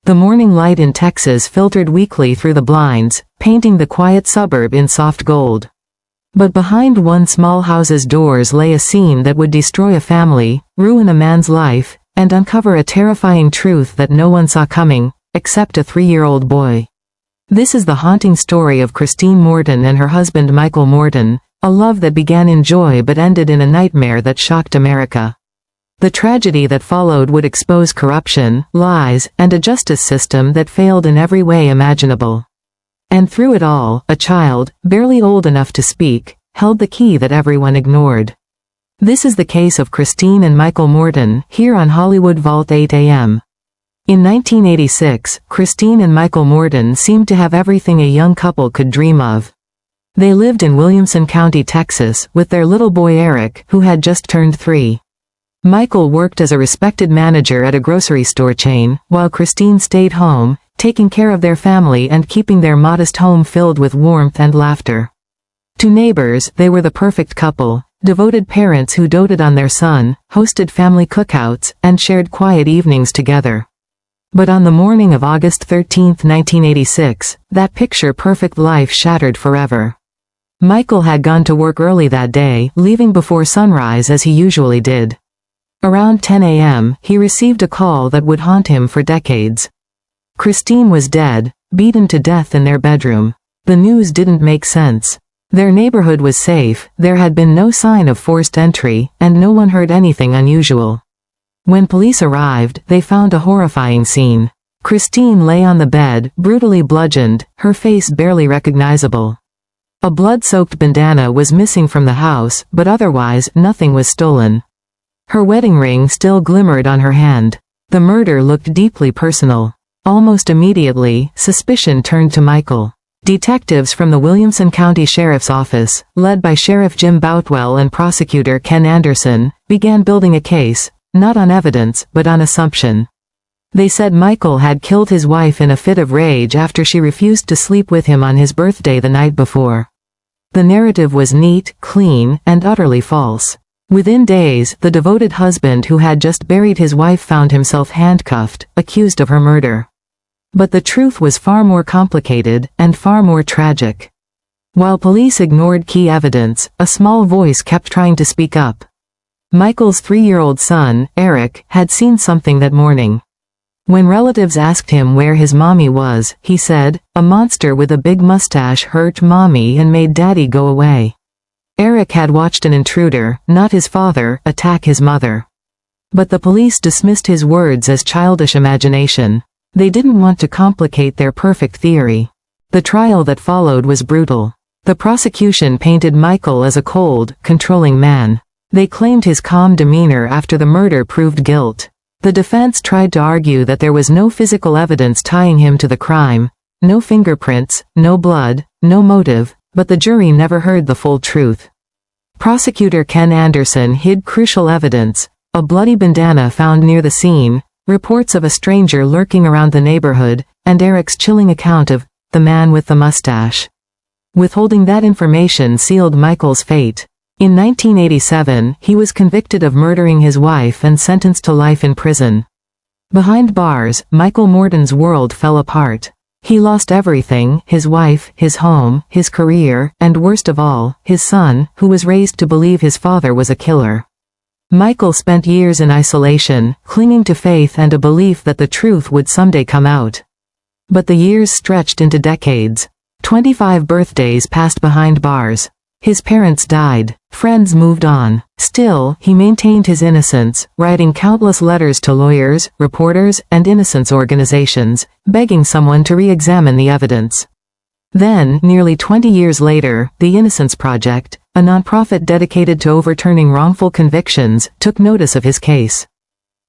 The morning light in Texas filtered weakly through the blinds, painting the quiet suburb in soft gold. But behind one small house's doors lay a scene that would destroy a family, ruin a man's life, and uncover a terrifying truth that no one saw coming, except a 3-year-old boy. This is the haunting story of Christine Morton and her husband Michael Morton, a love that began in joy but ended in a nightmare that shocked America. The tragedy that followed would expose corruption, lies, and a justice system that failed in every way imaginable. And through it all, a child, barely old enough to speak, held the key that everyone ignored. This is the case of Christine and Michael Morton, here on Hollywood Vault 8 AM. In 1986, Christine and Michael Morton seemed to have everything a young couple could dream of. They lived in Williamson County, Texas, with their little boy Eric, who had just turned 3. Michael worked as a respected manager at a grocery store chain, while Christine stayed home, taking care of their family and keeping their modest home filled with warmth and laughter. To neighbors, they were the perfect couple, devoted parents who doted on their son, hosted family cookouts, and shared quiet evenings together. But on the morning of August 13, 1986, that picture-perfect life shattered forever. Michael had gone to work early that day, leaving before sunrise as he usually did. Around 10 a.m., he received a call that would haunt him for decades. Christine was dead, beaten to death in their bedroom. The news didn't make sense. Their neighborhood was safe, there had been no sign of forced entry, and no one heard anything unusual. When police arrived, they found a horrifying scene. Christine lay on the bed, brutally bludgeoned, her face barely recognizable. A blood-soaked bandana was missing from the house, but otherwise, nothing was stolen. Her wedding ring still glimmered on her hand. The murder looked deeply personal. Almost immediately, suspicion turned to Michael. Detectives from the Williamson County Sheriff's Office, led by Sheriff Jim Boutwell and prosecutor Ken Anderson, began building a case, not on evidence, but on assumption. They said Michael had killed his wife in a fit of rage after she refused to sleep with him on his birthday the night before. The narrative was neat, clean, and utterly false. Within days, the devoted husband who had just buried his wife found himself handcuffed, accused of her murder. But the truth was far more complicated, and far more tragic. While police ignored key evidence, a small voice kept trying to speak up. Michael's 3-year-old son, Eric, had seen something that morning. When relatives asked him where his mommy was, he said, "A monster with a big mustache hurt mommy and made daddy go away." Eric had watched an intruder, not his father, attack his mother. But the police dismissed his words as childish imagination. They didn't want to complicate their perfect theory. The trial that followed was brutal. The prosecution painted Michael as a cold, controlling man. They claimed his calm demeanor after the murder proved guilt. The defense tried to argue that there was no physical evidence tying him to the crime, no fingerprints, no blood, no motive, but the jury never heard the full truth. Prosecutor Ken Anderson hid crucial evidence, a bloody bandana found near the scene, reports of a stranger lurking around the neighborhood, and Eric's chilling account of the man with the mustache. Withholding that information sealed Michael's fate. In 1987, he was convicted of murdering his wife and sentenced to life in prison. Behind bars, Michael Morton's world fell apart. He lost everything, his wife, his home, his career, and worst of all, his son, who was raised to believe his father was a killer. Michael spent years in isolation, clinging to faith and a belief that the truth would someday come out. But the years stretched into decades. 25 birthdays passed behind bars. His parents died. Friends moved on. Still, he maintained his innocence, writing countless letters to lawyers, reporters, and innocence organizations, begging someone to re-examine the evidence. Then, nearly 20 years later, the Innocence Project, a nonprofit dedicated to overturning wrongful convictions, took notice of his case.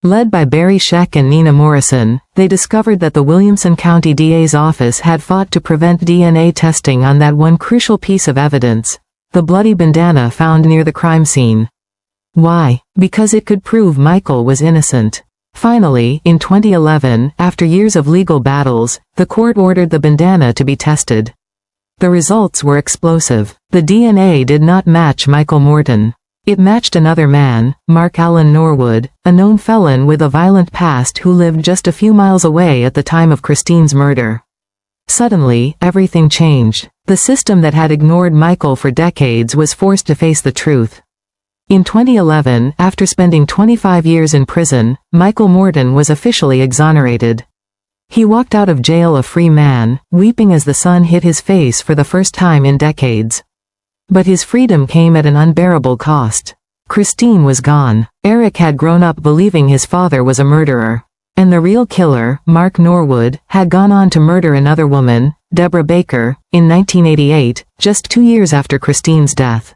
Led by Barry Scheck and Nina Morrison, they discovered that the Williamson County DA's office had fought to prevent DNA testing on that one crucial piece of evidence, the bloody bandana found near the crime scene. Why? Because it could prove Michael was innocent. Finally, in 2011, after years of legal battles, the court ordered the bandana to be tested. The results were explosive. The DNA did not match Michael Morton. It matched another man, Mark Allen Norwood, a known felon with a violent past who lived just a few miles away at the time of Christine's murder. Suddenly, everything changed. The system that had ignored Michael for decades was forced to face the truth. In 2011, after spending 25 years in prison, Michael Morton was officially exonerated. He walked out of jail a free man, weeping as the sun hit his face for the first time in decades. But his freedom came at an unbearable cost. Christine was gone. Eric had grown up believing his father was a murderer. And the real killer, Mark Norwood, had gone on to murder another woman, Deborah Baker, in 1988, just 2 years after Christine's death.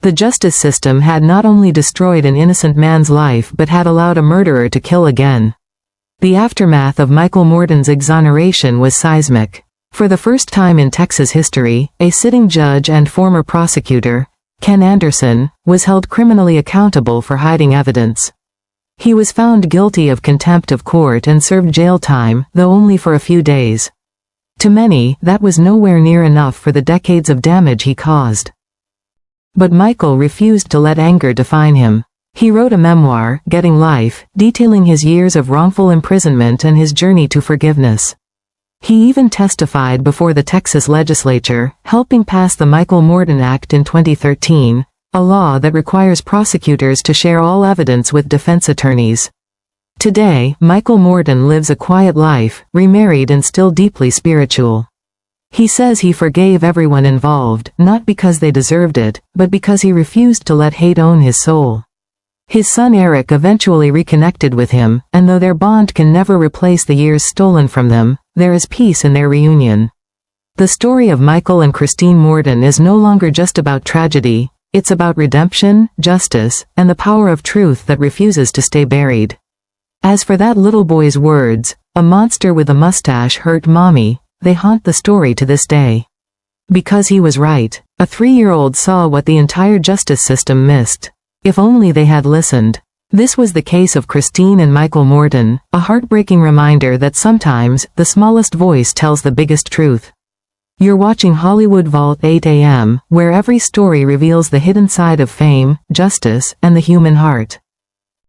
The justice system had not only destroyed an innocent man's life but had allowed a murderer to kill again. The aftermath of Michael Morton's exoneration was seismic. For the first time in Texas history, a sitting judge and former prosecutor, Ken Anderson, was held criminally accountable for hiding evidence. He was found guilty of contempt of court and served jail time, though only for a few days. To many, that was nowhere near enough for the decades of damage he caused. But Michael refused to let anger define him. He wrote a memoir, Getting Life, detailing his years of wrongful imprisonment and his journey to forgiveness. He even testified before the Texas legislature, helping pass the Michael Morton Act in 2013, a law that requires prosecutors to share all evidence with defense attorneys. Today, Michael Morton lives a quiet life, remarried and still deeply spiritual. He says he forgave everyone involved, not because they deserved it, but because he refused to let hate own his soul. His son Eric eventually reconnected with him, and though their bond can never replace the years stolen from them, there is peace in their reunion. The story of Michael and Christine Morton is no longer just about tragedy, it's about redemption, justice, and the power of truth that refuses to stay buried. As for that little boy's words, "A monster with a mustache hurt mommy," they haunt the story to this day. Because he was right. A 3-year-old saw what the entire justice system missed. If only they had listened. This was the case of Christine and Michael Morton, a heartbreaking reminder that sometimes, the smallest voice tells the biggest truth. You're watching Hollywood Vault 8 AM, where every story reveals the hidden side of fame, justice, and the human heart.